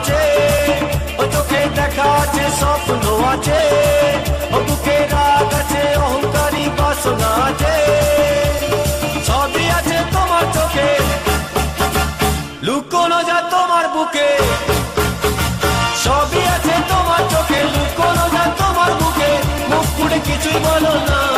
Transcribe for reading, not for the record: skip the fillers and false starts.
আছে, ও চোখে দেখা আছে স্বপ্ন আছে, ও বুকে রাগ আছে অহংকারী বাসনা আছে, সবই আছে তোমার চোখে, লুকোনো যা তোমার বুকে, সবই আছে তোমার চোখে, লুকোনো যা তোমার বুকে, মুখ পুড়ে কিছুই বলো না।